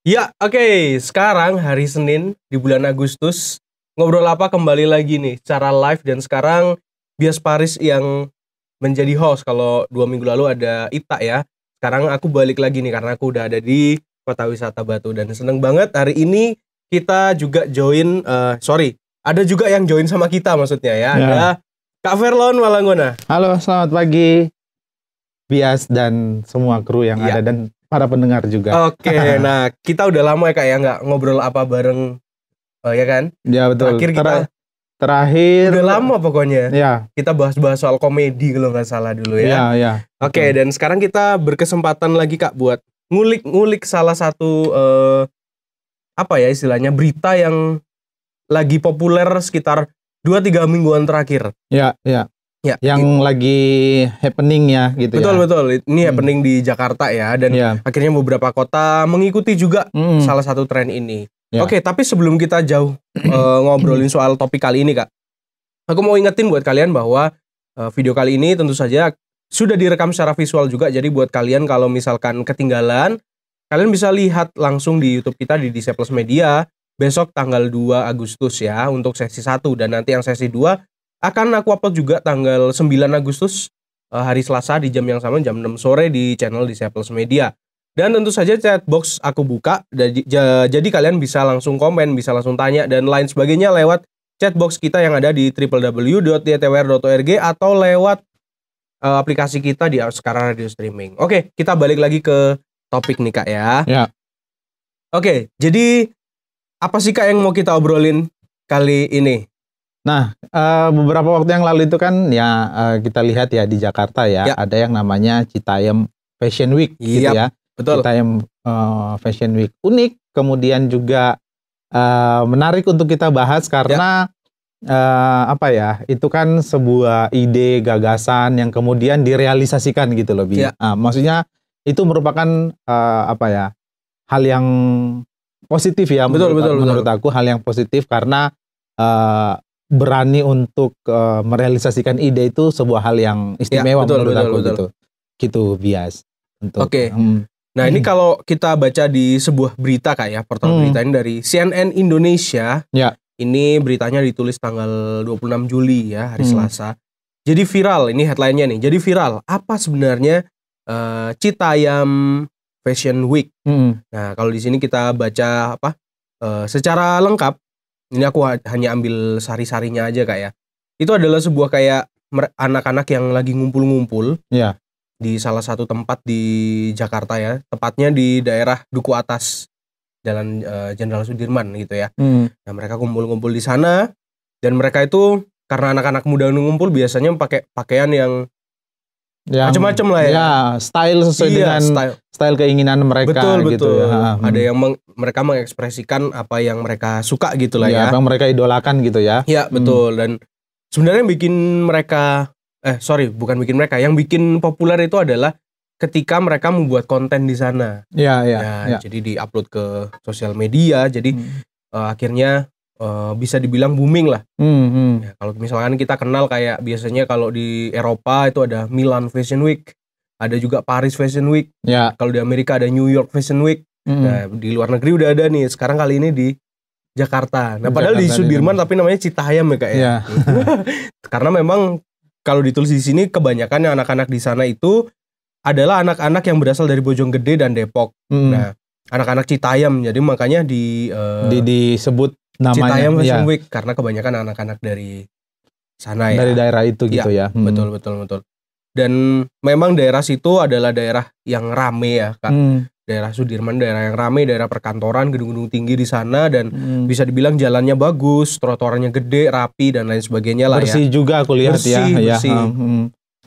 Ya, oke. Sekarang hari Senin di bulan Agustus. Ngobrol apa kembali lagi nih secara live, dan sekarang Bias Paris yang menjadi host. Kalau 2 minggu lalu ada Ita ya. Sekarang aku balik lagi nih karena aku udah ada di Kota Wisata Batu dan seneng banget hari ini kita juga join. Ada juga yang join sama kita maksudnya ya. Ada Kak Verlon Malanggona. Halo, selamat pagi Bias dan semua kru yang ada dan para pendengar juga. Oke, nah kita udah lama ya Kak ya nggak ngobrol apa bareng, ya kan? Ya betul. Terakhir udah lama pokoknya. Ya. Kita bahas-bahas soal komedi kalau nggak salah dulu ya. Ya. Oke, dan sekarang kita berkesempatan lagi Kak buat ngulik-ngulik salah satu apa ya istilahnya berita yang lagi populer sekitar 2-3 mingguan terakhir. Ya. Yang lagi happening ya gitu. Betul. Ini happening di Jakarta ya, dan akhirnya beberapa kota mengikuti juga salah satu tren ini. Oke, tapi sebelum kita jauh ngobrolin soal topik kali ini Kak, aku mau ingetin buat kalian bahwa video kali ini tentu saja sudah direkam secara visual juga. Jadi buat kalian kalau misalkan ketinggalan, kalian bisa lihat langsung di YouTube kita di Disciples Media besok tanggal 2 Agustus ya untuk sesi 1, dan nanti yang sesi 2 akan aku upload juga tanggal 9 Agustus hari Selasa di jam yang sama, jam 6 sore di channel Disciples Media. Dan tentu saja chatbox aku buka, jadi kalian bisa langsung komen, bisa langsung tanya dan lain sebagainya lewat chatbox kita yang ada di www.ytwr.org atau lewat aplikasi kita di sekarang radio streaming. Oke, kita balik lagi ke topik nih Kak ya. Oke, jadi apa sih Kak yang mau kita obrolin kali ini? Nah, beberapa waktu yang lalu itu kan ya kita lihat ya di Jakarta ya, ada yang namanya Citayam Fashion Week gitu ya. Betul. Citayam Fashion Week unik, kemudian juga menarik untuk kita bahas karena apa ya, itu kan sebuah ide gagasan yang kemudian direalisasikan gitu loh, Bi. Maksudnya itu merupakan apa ya, hal yang positif ya menurut aku, hal yang positif karena berani untuk merealisasikan ide itu sebuah hal yang istimewa menurut aku gitu. Gitu Bias. Oke. Nah, ini kalau kita baca di sebuah berita Kak ya, portal berita ini dari CNN Indonesia. Ini beritanya ditulis tanggal 26 Juli ya, hari Selasa. Jadi viral, ini headline-nya nih. Jadi viral, apa sebenarnya Citayam Fashion Week? Nah, kalau di sini kita baca secara lengkap. Ini aku hanya ambil sari-sarinya aja Kak ya. Itu adalah sebuah kayak anak-anak yang lagi ngumpul-ngumpul di salah satu tempat di Jakarta ya. Tepatnya di daerah Duku Atas, Jalan Jenderal Sudirman gitu ya. Nah, mereka kumpul-kumpul di sana, dan mereka itu karena anak-anak muda ngumpul biasanya pakai pakaian yang macam-macam lah ya. Style sesuai dengan style keinginan mereka. Betul. Ada yang mereka mengekspresikan apa yang mereka suka gitu lah ya. Apa yang mereka idolakan gitu ya. Iya, betul. Dan sebenarnya yang bikin mereka yang bikin populer itu adalah ketika mereka membuat konten di sana. Jadi di-upload ke sosial media. Jadi akhirnya bisa dibilang booming lah. Ya, kalau misalkan kita kenal kayak biasanya kalau di Eropa itu ada Milan Fashion Week, ada juga Paris Fashion Week. Kalau di Amerika ada New York Fashion Week. Nah, di luar negeri udah ada nih. Sekarang kali ini di Jakarta. Nah, padahal di Sudirman tapi namanya Citayam ya Kak ya. Karena memang kalau ditulis di sini kebanyakan anak-anak di sana itu adalah anak-anak yang berasal dari Bojonggede dan Depok. Nah, anak-anak Citayam, jadi makanya disebut namanya Citayam Fashion Week karena kebanyakan anak-anak dari sana ya. Dari daerah itu gitu ya. Betul. Dan memang daerah situ adalah daerah yang rame ya Kak. Daerah Sudirman, daerah yang rame, daerah perkantoran, gedung-gedung tinggi di sana, dan bisa dibilang jalannya bagus, trotoarnya gede, rapi dan lain sebagainya lah ya. Bersih juga aku lihat bersih.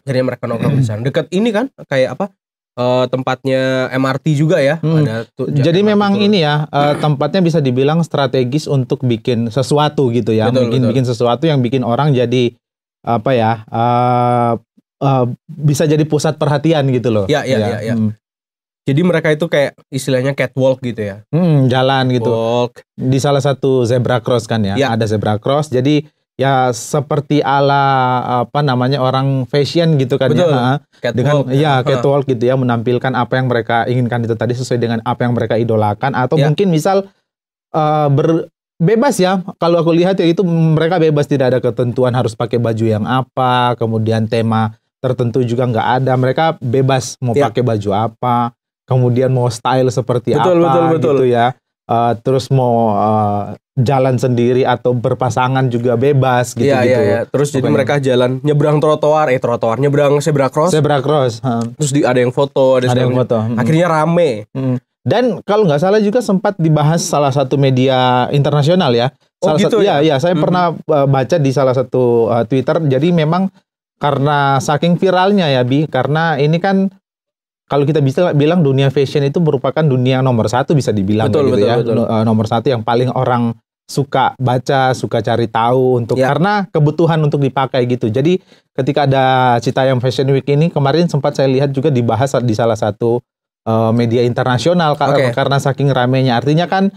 Jadi mereka nongkrong di sana. Dekat ini kan kayak apa? Tempatnya MRT juga ya. Jadi memang ini ya, tempatnya bisa dibilang strategis untuk bikin sesuatu gitu ya. Bikin sesuatu yang bikin orang jadi apa ya? Bisa jadi pusat perhatian gitu loh. Iya. Jadi mereka itu kayak istilahnya catwalk gitu ya. Jalan gitu. Di salah satu zebra cross kan ya. Ada zebra cross. Jadi ya seperti ala apa namanya orang fashion gitu kan. Betul. Ya, dengan catwalk gitu ya, menampilkan apa yang mereka inginkan itu tadi sesuai dengan apa yang mereka idolakan, atau mungkin misal bebas ya, kalau aku lihat ya itu mereka bebas, tidak ada ketentuan harus pakai baju yang apa, kemudian tema tertentu juga nggak ada, mereka bebas mau pakai baju apa, kemudian mau style seperti apa gitu ya, terus mau jalan sendiri atau berpasangan juga bebas gitu. Terus jadi mereka jalan nyebrang trotoar, nyebrang zebra cross. Terus ada yang foto, ada yang foto. Akhirnya rame. Dan kalau nggak salah juga sempat dibahas salah satu media internasional ya. Saya pernah baca di salah satu Twitter. Jadi memang karena saking viralnya ya Bi, karena ini kan kalau kita bisa bilang dunia fashion itu merupakan dunia nomor satu bisa dibilang betul. Nomor satu yang paling orang suka baca, suka cari tahu untuk karena kebutuhan untuk dipakai gitu. Jadi ketika ada Citayam Fashion Week ini kemarin sempat saya lihat juga dibahas di salah satu media internasional karena saking ramenya. Artinya kan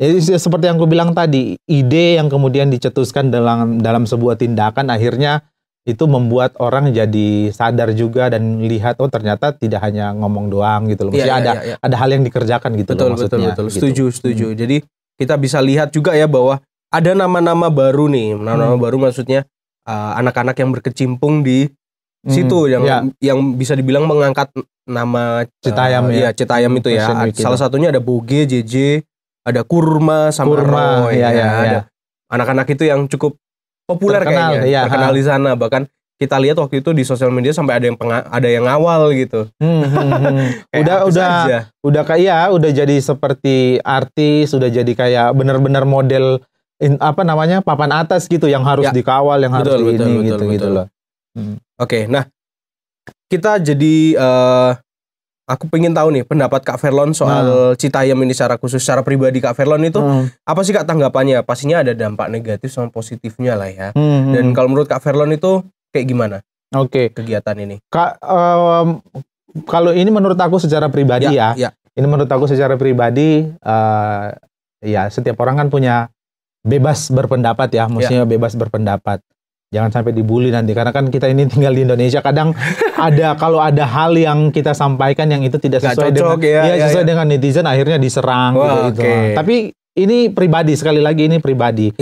seperti yang aku bilang tadi, ide yang kemudian dicetuskan dalam sebuah tindakan akhirnya itu membuat orang jadi sadar juga dan lihat ternyata tidak hanya ngomong doang gitu loh. Maksudnya ada hal yang dikerjakan gitu loh maksudnya. Betul. Setuju. Jadi kita bisa lihat juga ya bahwa ada nama-nama baru nih, nama-nama baru maksudnya anak-anak yang berkecimpung di situ yang bisa dibilang mengangkat nama Citayam Citayam itu ya. Salah satunya ada Boge, JJ, ada Kurma sama Roy. Ada anak-anak itu yang cukup populer terkenal di sana. Bahkan kita lihat waktu itu di sosial media sampai ada yang ngawal gitu. Udah jadi seperti artis, udah jadi kayak benar-benar model papan atas gitu yang harus dikawal, yang harus gitu loh. Oke, nah kita jadi aku pengen tahu nih pendapat Kak Verlon soal Citayam ini secara khusus, secara pribadi Kak Verlon itu apa sih Kak tanggapannya? Pastinya ada dampak negatif sama positifnya lah ya. Dan kalau menurut Kak Verlon itu kayak gimana? Kegiatan ini. Kak, kalau ini menurut aku secara pribadi ini menurut aku secara pribadi setiap orang kan punya bebas berpendapat ya, maksudnya bebas berpendapat. Jangan sampai dibully nanti, karena kan kita ini tinggal di Indonesia, kadang kalau ada hal yang kita sampaikan yang itu tidak sesuai dengan netizen, akhirnya diserang gitu. Tapi ini pribadi, sekali lagi ini pribadi.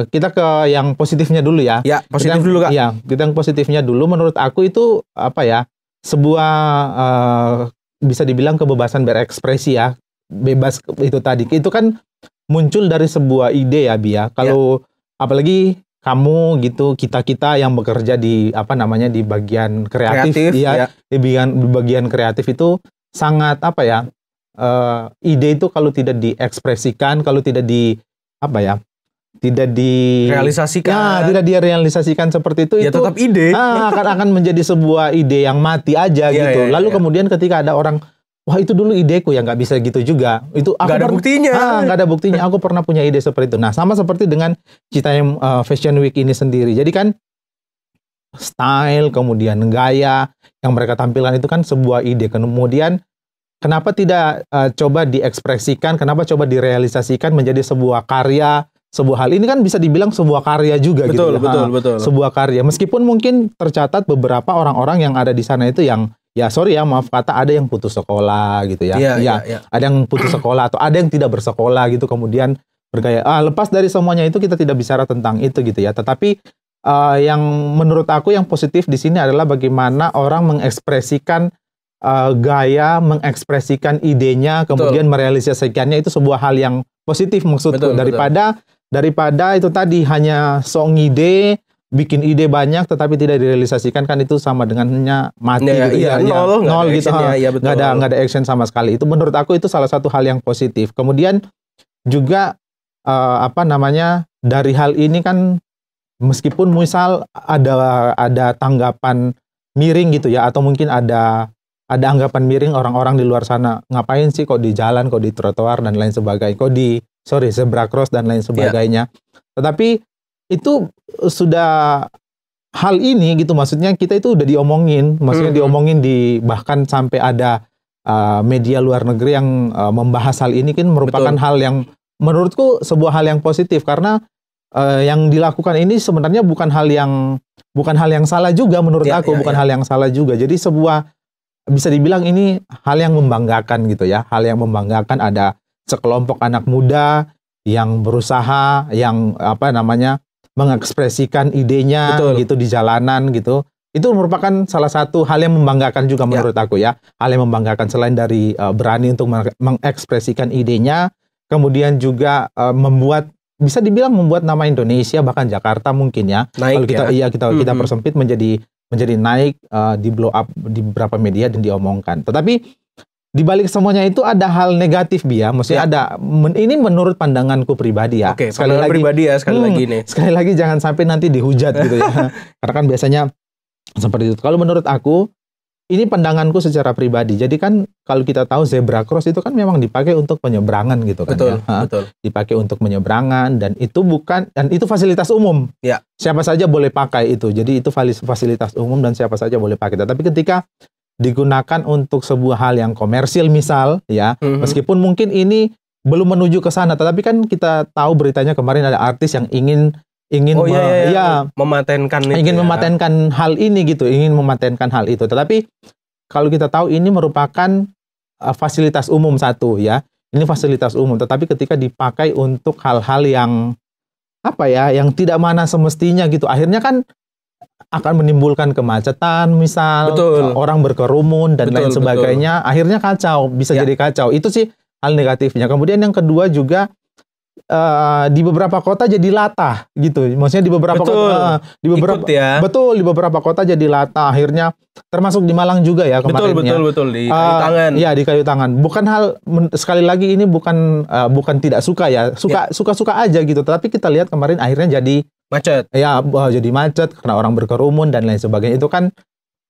Kita ke yang positifnya dulu ya. Positif dulu Kak. Kita yang positifnya dulu. Menurut aku itu sebuah bisa dibilang kebebasan berekspresi ya, bebas itu tadi. Itu kan muncul dari sebuah ide ya Bia. Kalau apalagi kamu gitu, kita yang bekerja di di bagian kreatif di bagian kreatif itu sangat ide itu kalau tidak diekspresikan, kalau tidak tidak direalisasikan seperti itu tetap ide akan menjadi sebuah ide yang mati aja gitu. Lalu kemudian ketika ada orang, wah itu dulu ideku ya, nggak bisa gitu juga. Itu nggak ada buktinya. Nggak ada buktinya. Aku pernah punya ide seperti itu. Nah, sama seperti dengan Citayam Fashion Week ini sendiri. Jadi kan style, kemudian gaya yang mereka tampilkan itu kan sebuah ide. Kemudian kenapa tidak coba diekspresikan? Kenapa coba direalisasikan menjadi sebuah karya? Sebuah hal ini kan bisa dibilang sebuah karya juga betul. Sebuah karya. Meskipun mungkin tercatat beberapa orang-orang yang ada di sana itu yang maaf kata ada yang putus sekolah gitu ya. Ada yang putus sekolah atau ada yang tidak bersekolah gitu, kemudian bergaya. Lepas dari semuanya itu kita tidak bicara tentang itu gitu ya. Tetapi yang menurut aku yang positif di sini adalah bagaimana orang mengekspresikan gaya, mengekspresikan idenya, kemudian merealisasikannya, itu sebuah hal yang positif maksudku. Daripada itu tadi hanya ngide, bikin ide banyak tetapi tidak direalisasikan, kan itu sama dengannya mati nol gitu. Nggak ada action sama sekali. Itu menurut aku itu salah satu hal yang positif. Kemudian juga dari hal ini kan meskipun misal ada tanggapan miring gitu ya, atau mungkin ada anggapan miring orang-orang di luar sana, ngapain sih kok di jalan, kok di trotoar dan lain sebagainya, kok di zebra cross dan lain sebagainya. Tetapi itu sudah hal ini gitu, maksudnya kita itu udah diomongin, maksudnya diomongin bahkan sampai ada media luar negeri yang membahas hal ini, kan merupakan hal yang menurutku sebuah hal yang positif karena yang dilakukan ini sebenarnya bukan hal yang salah juga menurut aku, bukan hal yang salah juga. Jadi bisa dibilang ini hal yang membanggakan gitu ya. Hal yang membanggakan, ada sekelompok anak muda yang berusaha, yang mengekspresikan idenya gitu di jalanan gitu. Itu merupakan salah satu hal yang membanggakan juga menurut aku ya. Hal yang membanggakan selain dari berani untuk mengekspresikan idenya, kemudian juga bisa dibilang membuat nama Indonesia, bahkan Jakarta mungkin ya. Naik, kalau kita persempit menjadi naik, di blow up di beberapa media dan diomongkan. Tetapi di balik semuanya itu ada hal negatif, Bia. Maksudnya ini menurut pandanganku pribadi ya. Sekali lagi jangan sampai nanti dihujat gitu ya. Karena kan biasanya seperti itu. Kalau menurut aku, ini pandanganku secara pribadi. Jadi kan kalau kita tahu zebra cross itu kan memang dipakai untuk penyeberangan gitu kan. Betul. Dipakai untuk penyeberangan dan itu fasilitas umum. Ya. Siapa saja boleh pakai itu. Jadi itu fasilitas umum dan siapa saja boleh pakai. Tapi ketika digunakan untuk sebuah hal yang komersil misal ya, meskipun mungkin ini belum menuju ke sana, tetapi kan kita tahu beritanya kemarin ada artis yang ingin mematenkan hal ini gitu, ingin mematenkan hal itu. Tetapi kalau kita tahu ini merupakan fasilitas umum satu ya. Ini fasilitas umum, tetapi ketika dipakai untuk hal-hal yang yang tidak mana semestinya gitu, akhirnya kan akan menimbulkan kemacetan misal, orang berkerumun dan lain sebagainya, akhirnya kacau, bisa jadi kacau. Itu sih hal negatifnya. Kemudian yang kedua juga di beberapa kota jadi latah gitu. Maksudnya di beberapa kota di beberapa kota jadi latah, akhirnya termasuk di Malang juga ya kemarin. Betul di kayu tangan. Iya, di kayu tangan. Bukan sekali lagi ini bukan tidak suka ya. Suka-suka aja gitu. Tapi kita lihat kemarin akhirnya jadi macet. Ya, jadi macet karena orang berkerumun dan lain sebagainya. Itu kan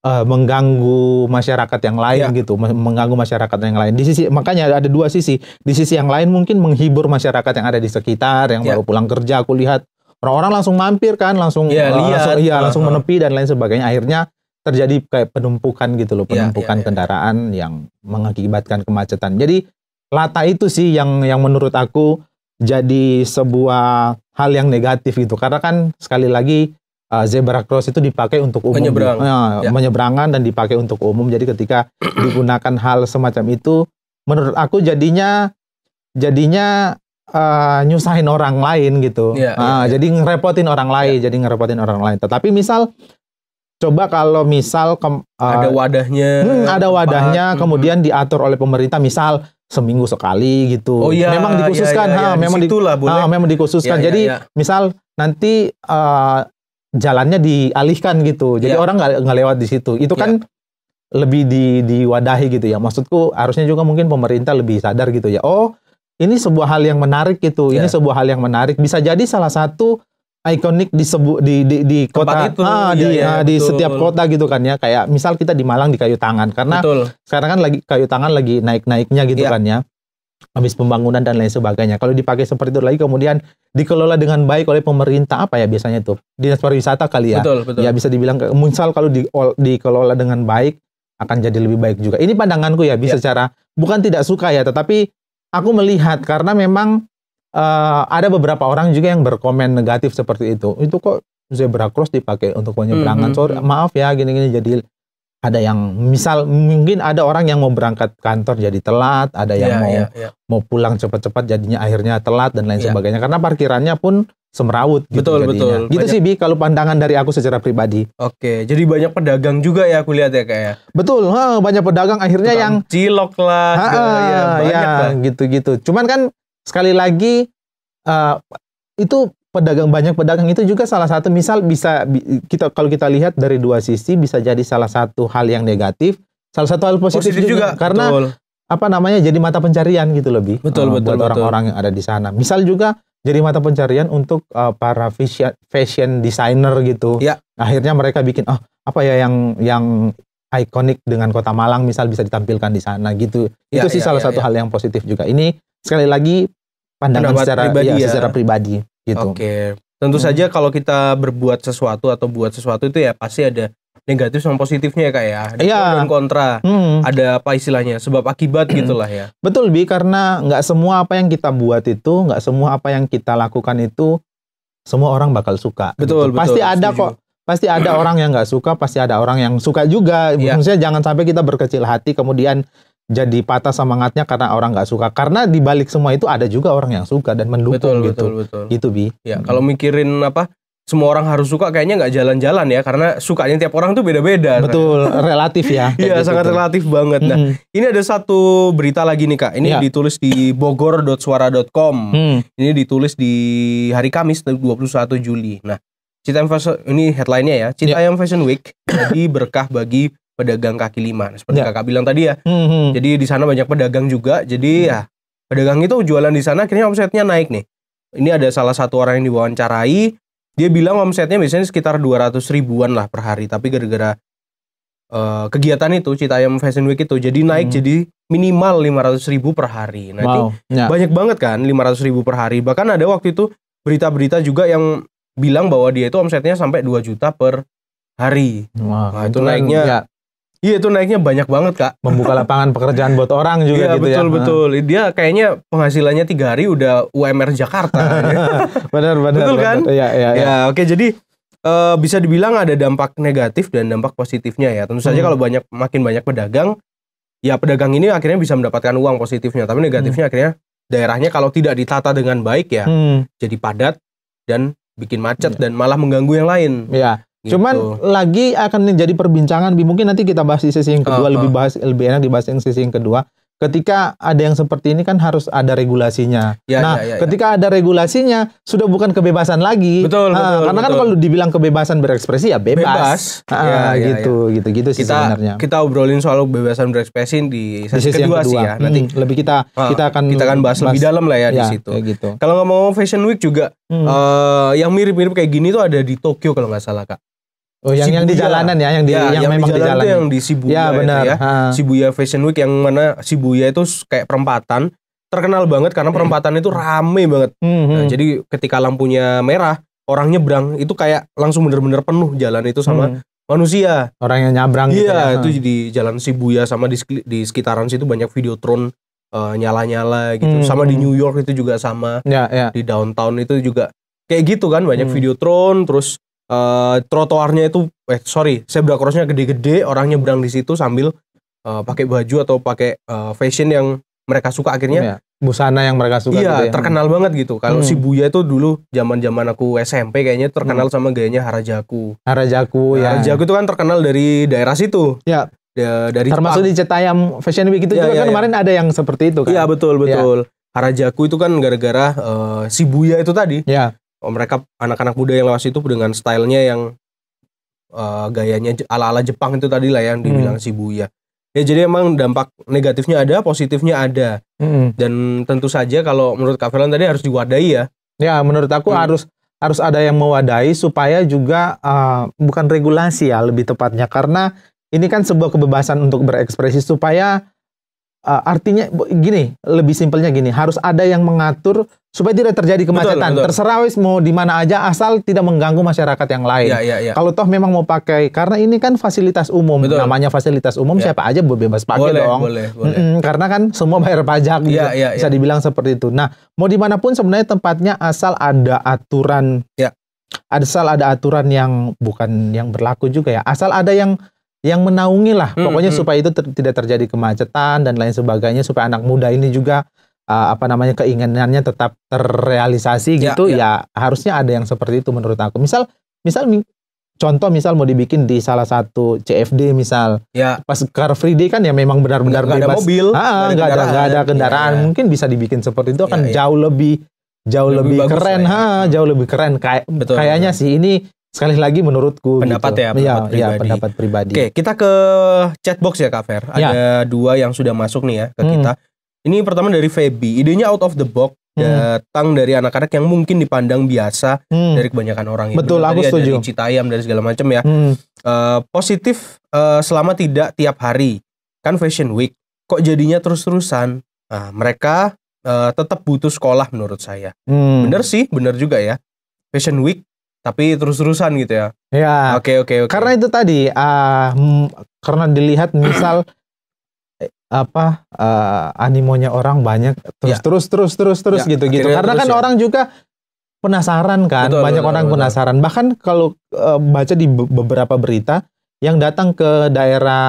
mengganggu masyarakat yang lain gitu, mengganggu masyarakat yang lain. Makanya ada dua sisi. Di sisi yang lain mungkin menghibur masyarakat yang ada di sekitar, yang baru pulang kerja. Aku lihat orang-orang langsung mampir kan, langsung menepi dan lain sebagainya. Akhirnya terjadi kayak penumpukan gitu loh, penumpukan kendaraan yang mengakibatkan kemacetan. Jadi latah itu sih yang menurut aku jadi sebuah hal yang negatif gitu. Karena kan sekali lagi zebra cross itu dipakai untuk umum, menyeberangan dan dipakai untuk umum. Jadi ketika digunakan hal semacam itu, menurut aku jadinya nyusahin orang lain gitu. Jadi ngerepotin orang lain. Tetapi misal coba kalau misal ada wadahnya, kemudian diatur oleh pemerintah, misal seminggu sekali gitu. Memang dikhususkan, memang dikhususkan. Jadi misal nanti jalannya dialihkan gitu, jadi orang nggak lewat di situ. Itu kan lebih diwadahi gitu ya. Maksudku harusnya juga mungkin pemerintah lebih sadar gitu ya. Oh, ini sebuah hal yang menarik gitu. Ini sebuah hal yang menarik. Bisa jadi salah satu ikonik di kota itu, di setiap kota gitu kan ya. Kayak misal kita di Malang di Kayu Tangan, karena sekarang kan Kayu Tangan lagi naik-naiknya gitu kan ya. Habis pembangunan dan lain sebagainya. Kalau dipakai seperti itu lagi, kemudian dikelola dengan baik oleh pemerintah, apa ya biasanya itu? Dinas pariwisata kali ya. Betul. Ya bisa dibilang, misal kalau dikelola dengan baik, akan jadi lebih baik juga. Ini pandanganku ya, bisa secara, bukan tidak suka ya, tetapi aku melihat, karena memang ada beberapa orang juga yang berkomen negatif seperti itu. Itu kok zebra cross dipakai untuk penyeberangan. Maaf ya, gini-gini, jadi ada yang misal mungkin ada orang yang mau berangkat kantor jadi telat, ada yang mau pulang cepat-cepat jadinya akhirnya telat dan lain sebagainya, karena parkirannya pun semrawut gitu. Betul. Gitu sih Bi, kalau pandangan dari aku secara pribadi. Oke, jadi banyak pedagang juga ya aku lihat ya kayak. Betul, banyak pedagang akhirnya tukang yang cilok lah, banyak gitu. Cuman kan sekali lagi itu banyak pedagang itu juga salah satu, misal kalau kita lihat dari dua sisi, bisa jadi salah satu hal yang negatif, salah satu hal positif juga. Karena jadi mata pencarian gitu lebih buat orang-orang yang ada di sana. Misal juga jadi mata pencarian untuk para fashion designer gitu. Akhirnya mereka bikin yang ikonik dengan Kota Malang misal bisa ditampilkan di sana gitu. Itu sih salah satu hal yang positif juga. Ini sekali lagi pandangan secara pribadi. Gitu. Oke, tentu saja kalau kita berbuat sesuatu atau buat sesuatu itu ya pasti ada negatif sama positifnya ya Kak ya. Ada pro dan kontra. Ada apa istilahnya? Sebab akibat gitulah ya. Betul Bi, karena nggak semua apa yang kita buat itu, nggak semua apa yang kita lakukan itu semua orang bakal suka. Betul, gitu. Pasti ada kok. Pasti ada orang yang nggak suka, pasti ada orang yang suka juga. Maksudnya jangan sampai kita berkecil hati kemudian jadi patah semangatnya karena orang nggak suka. Karena di balik semua itu ada juga orang yang suka dan mendukung gitu. Betul. Gitu Bi. Ya, kalau mikirin apa? Semua orang harus suka kayaknya nggak jalan-jalan ya, karena sukanya tiap orang tuh beda-beda. Betul, relatif ya. Iya, gitu, sangat relatif banget. Nah, ini ada satu berita lagi nih Kak. Ini ditulis di bogor.suara.com. Ini ditulis di hari Kamis 21 Juli. Nah, Citayam Fashion, ini headline-nya ya. Citayam Fashion Week jadi berkah bagi pedagang kaki lima. Nah, seperti Kakak bilang tadi ya. Jadi di sana banyak pedagang juga. Jadi ya pedagang itu jualan di sana akhirnya omsetnya naik nih. Ini ada salah satu orang yang diwawancarai. Dia bilang omsetnya biasanya sekitar 200 ribuan lah per hari. Tapi gara-gara kegiatan itu, Citayam Fashion Week itu, jadi naik jadi minimal 500 ribu per hari. Nah itu banyak banget kan 500 ribu per hari. Bahkan ada waktu itu berita-berita juga yang bilang bahwa dia itu omsetnya sampai 2 juta per hari. Nah itu naiknya. Iya itu naiknya banyak banget Kak. Membuka lapangan pekerjaan buat orang juga gitu ya. Betul. Dia kayaknya penghasilannya 3 hari udah UMR Jakarta. Benar. Betul kan? Iya. Oke, jadi bisa dibilang ada dampak negatif dan dampak positifnya ya. Tentu saja kalau makin banyak pedagang, ya pedagang ini akhirnya bisa mendapatkan uang positifnya. Tapi negatifnya akhirnya daerahnya kalau tidak ditata dengan baik ya, jadi padat dan bikin macet dan malah mengganggu yang lain. Iya. Gitu. Cuman lagi akan menjadi perbincangan, mungkin nanti kita bahas di sesi yang kedua, lebih enak dibahas yang sesi yang kedua. Ketika ada yang seperti ini kan harus ada regulasinya. Ketika ada regulasinya sudah bukan kebebasan lagi. Betul. Karena kan kalau dibilang kebebasan berekspresi ya bebas. Gitu sih sebenarnya. Kita obrolin soal kebebasan berekspresi di sesi kedua sih ya. Nanti lebih kita akan bahas lebih dalam lah ya di situ. Gitu. Kalau ngomong Fashion Week juga yang mirip-mirip kayak gini tuh ada di Tokyo kalau nggak salah Kak. Oh, yang di jalanan ya, yang memang di jalan. Yang di Shibuya benar. Ya. Shibuya Fashion Week yang mana Shibuya itu kayak perempatan, terkenal banget karena perempatan itu rame banget. Nah, jadi ketika lampunya merah, orang nyebrang itu kayak langsung bener-bener penuh jalan itu sama manusia. Orang yang nyabrang gitu. Iya, itu di jalan Shibuya sama di sekitaran situ banyak videotron nyala-nyala gitu. Sama di New York itu juga sama. Di downtown itu juga kayak gitu kan, banyak videotron, terus trotoarnya itu zebra crossnya gede-gede, orang nyebrang di situ sambil pakai baju atau pakai fashion yang mereka suka akhirnya. Busana yang mereka suka. Iya, gitu terkenal banget gitu. Kalau Shibuya itu dulu zaman aku SMP kayaknya terkenal sama gayanya Harajuku. Harajuku itu kan terkenal dari daerah situ. Ya. Dari termasuk di Citayam Fashion Week itu juga kan kemarin ada yang seperti itu kan. Iya, betul. Harajuku itu kan gara-gara Shibuya itu tadi. Ya. Mereka anak-anak muda yang lewat situ dengan stylenya yang gayanya ala-ala Jepang itu tadi lah yang dibilang Shibuya. Ya jadi emang dampak negatifnya ada, positifnya ada. Dan tentu saja kalau menurut Kak Ferlan tadi harus diwadahi ya. Ya menurut aku harus ada yang mewadahi supaya juga bukan regulasi ya lebih tepatnya. Karena ini kan sebuah kebebasan untuk berekspresi supaya artinya gini, lebih simpelnya gini, harus ada yang mengatur supaya tidak terjadi kemacetan. Betul. Terserah wis mau di mana aja asal tidak mengganggu masyarakat yang lain. Kalau toh memang mau pakai, karena ini kan fasilitas umum, namanya fasilitas umum, siapa aja bebas pakai dong. Boleh. Karena kan semua bayar pajak, bisa dibilang seperti itu. Nah, mau dimanapun sebenarnya tempatnya asal ada aturan, asal ada aturan yang bukan yang berlaku juga ya, asal ada yang menaungi lah, pokoknya supaya itu tidak terjadi kemacetan dan lain sebagainya, supaya anak muda ini juga keinginannya tetap terrealisasi gitu. Ya harusnya ada yang seperti itu menurut aku. Misal contoh mau dibikin di salah satu CFD misal, pas Car Free Day kan ya memang benar-benar bebas, nggak ada mobil, nggak ada kendaraan, mungkin bisa dibikin seperti itu akan jauh lebih keren, jauh lebih keren kayaknya sih ini. Sekali lagi menurutku pendapat gitu. Pendapat pribadi. Oke, kita ke chatbox ya Kak Fer. Ada 2 yang sudah masuk nih ya ke kita. Ini pertama dari Feby. Idenya out of the box, datang dari anak-anak yang mungkin dipandang biasa dari kebanyakan orang. Betul, aku setuju. Dari Citayam, dari segala macam ya. Positif selama tidak tiap hari. Kan Fashion Week. Kok jadinya terus-terusan? Nah, mereka tetap butuh sekolah menurut saya. Bener sih, bener juga ya. Fashion Week tapi terus-terusan gitu ya. Ya. Oke. Karena itu tadi karena dilihat misal animonya orang banyak terus gitu. Karena kan orang juga penasaran kan, banyak orang penasaran. Bahkan kalau baca di beberapa berita yang datang ke daerah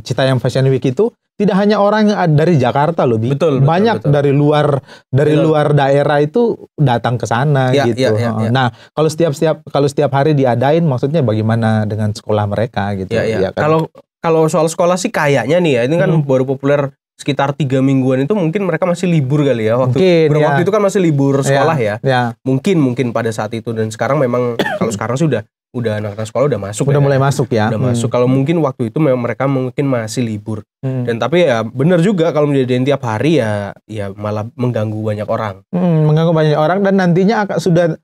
Citayam Fashion Week itu tidak hanya orang dari Jakarta loh, banyak betul. dari luar daerah itu datang ke sana gitu. Ya. Nah, kalau setiap hari diadain, maksudnya bagaimana dengan sekolah mereka gitu? Ya kan? Kalau soal sekolah sih kayaknya nih ya, ini kan baru populer sekitar 3 mingguan itu, mungkin mereka masih libur kali ya waktu itu kan masih libur sekolah ya. Mungkin pada saat itu, dan sekarang memang kalau sekarang sih udah anak-anak sekolah udah masuk, mulai masuk ya. Udah masuk. Kalau mungkin waktu itu mereka mungkin masih libur. Dan tapi ya benar juga kalau menjadiin tiap hari ya malah mengganggu banyak orang. Mengganggu banyak orang, dan nantinya sudah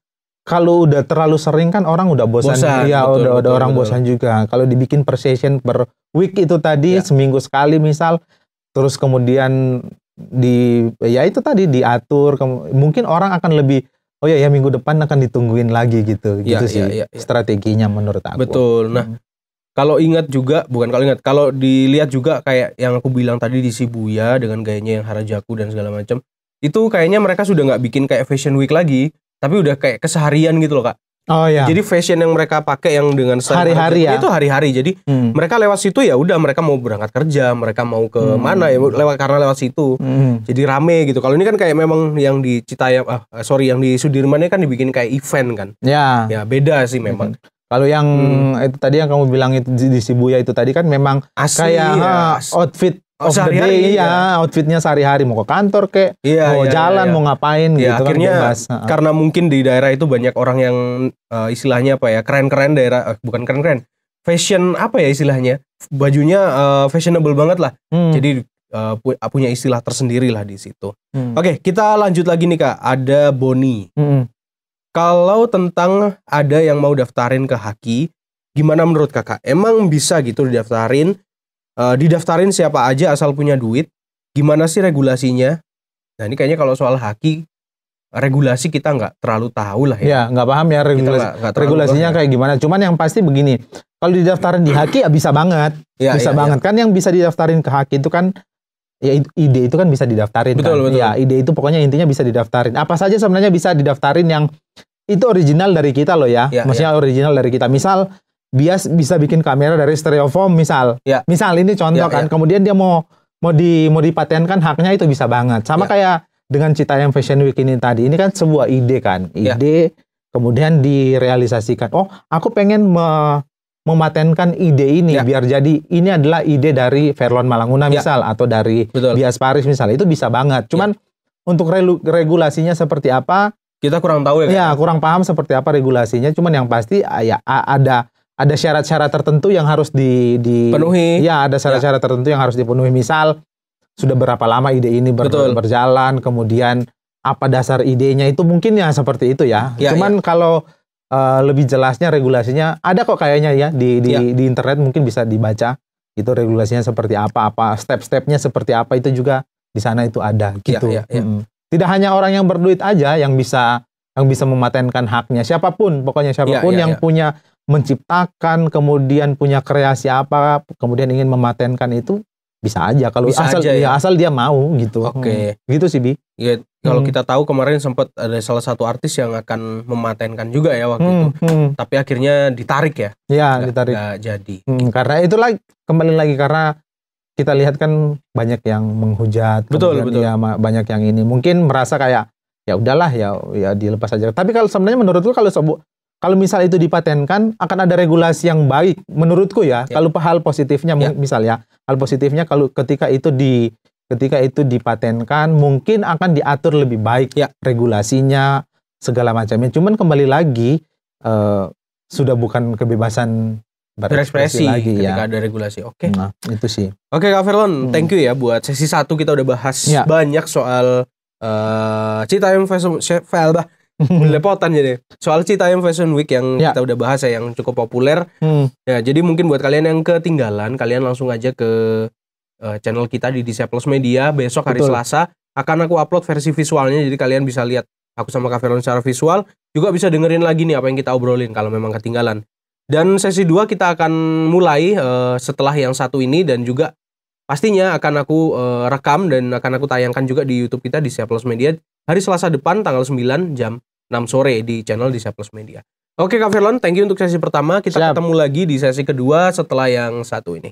kalau udah terlalu sering kan orang udah bosan. Ya udah orang bosan juga. Kalau dibikin per session per week itu tadi seminggu sekali misal, terus kemudian itu tadi diatur, mungkin orang akan lebih minggu depan akan ditungguin lagi gitu. Gitu sih strateginya menurut aku. Betul. Nah, kalau dilihat juga kayak yang aku bilang tadi di Shibuya dengan gayanya yang Harajuku dan segala macam, itu kayaknya mereka sudah nggak bikin kayak Fashion Week lagi, tapi udah kayak keseharian gitu loh, Kak. Oh ya. Jadi fashion yang mereka pakai yang dengan hari-hari itu hari-hari. Jadi mereka lewat situ ya udah, mereka mau berangkat kerja, mereka mau ke mana ya karena lewat situ. Jadi rame gitu. Kalau ini kan kayak memang yang di Citayam yang di Sudirman kan dibikin kayak event kan. Ya. Ya beda sih memang. Kalau yang itu tadi yang kamu bilang itu di Shibuya itu tadi kan memang asli, kayak outfit of the day outfitnya sehari-hari, mau ke kantor mau jalan mau ngapain gitu akhirnya kan karena mungkin di daerah itu banyak orang yang istilahnya keren-keren daerah, bukan keren-keren, fashion istilahnya bajunya fashionable banget lah. Jadi punya istilah tersendiri lah di situ. Oke, kita lanjut lagi nih Kak, ada Boni. Kalau tentang ada yang mau daftarin ke Haki, gimana menurut Kakak? Emang bisa gitu didaftarin siapa aja asal punya duit? Gimana sih regulasinya? Nah ini kayaknya kalau soal Haki, regulasi kita nggak terlalu tahu lah ya. Ya nggak paham ya regulasinya kayak gimana. Cuman yang pasti begini, kalau didaftarin di Haki bisa banget. Bisa banget. Kan yang bisa didaftarin ke Haki itu kan, ya ide itu kan bisa didaftarin. Betul. Ya ide itu pokoknya intinya bisa didaftarin. Apa saja sebenarnya bisa didaftarin yang itu original dari kita loh ya. Maksudnya original dari kita. Misal bisa bikin kamera dari stereofoam misal. Misal ini contoh kan. Kemudian dia mau dipatenkan haknya, itu bisa banget. Sama kayak dengan Citayam Fashion Week ini tadi. Ini kan sebuah ide kan. Ide kemudian direalisasikan. Oh, aku pengen mematenkan ide ini biar jadi ini adalah ide dari Fairlon Malanguna misal, atau dari Bias Paris misal. Itu bisa banget. Cuman untuk regulasinya seperti apa, kita kurang tahu ya. Kurang paham seperti apa regulasinya. Cuman yang pasti ada syarat-syarat tertentu yang harus dipenuhi. Ya, ada syarat-syarat tertentu yang harus dipenuhi. Misal sudah berapa lama ide ini berjalan, kemudian apa dasar idenya, itu mungkin ya seperti itu ya. Cuman kalau lebih jelasnya regulasinya ada kok kayaknya ya di internet, mungkin bisa dibaca itu regulasinya seperti apa step-stepnya seperti apa, itu juga di sana itu ada gitu. Tidak hanya orang yang berduit aja yang bisa mematenkan haknya, siapapun yang punya menciptakan, kemudian punya kreasi apa, kemudian ingin mematenkan, itu bisa aja kalau asal dia mau gitu. Gitu sih Bi. Kalau kita tahu kemarin sempat ada salah satu artis yang akan mematenkan juga ya waktu itu. Tapi akhirnya ditarik ya. Ditarik. Nggak jadi. Karena itulah kembali lagi, karena kita lihat kan banyak yang menghujat. Betul. Ya, banyak yang ini mungkin merasa kayak ya udahlah ya dilepas aja. Tapi kalau sebenarnya menurutku kalau misal itu dipatenkan, akan ada regulasi yang baik menurutku ya. Kalau hal positifnya misal ya, hal positifnya kalau ketika itu dipatenkan, mungkin akan diatur lebih baik regulasinya segala macamnya. Cuman kembali lagi sudah bukan kebebasan berekspresi lagi ketika ada regulasi. Nah, itu sih. Oke Kak Fairlon, thank you ya buat sesi 1 kita udah bahas banyak soal Citayam Fashion Belepotan jadi. Soal Citayam Fashion Week yang kita udah bahas ya, yang cukup populer. Ya, jadi mungkin buat kalian yang ketinggalan, kalian langsung aja ke channel kita di Disciples Media. Besok hari Selasa akan aku upload versi visualnya, jadi kalian bisa lihat aku sama Kak Fairlon secara visual. juga bisa dengerin lagi nih apa yang kita obrolin kalau memang ketinggalan. Dan sesi 2 kita akan mulai setelah yang satu ini, dan juga pastinya akan aku rekam dan akan aku tayangkan juga di YouTube kita di Siap Plus Media hari Selasa depan tanggal 9 jam 6 sore di channel di Siap Plus Media. Oke Kak Firlon, thank you untuk sesi pertama. Kita ketemu lagi di sesi kedua setelah yang satu ini.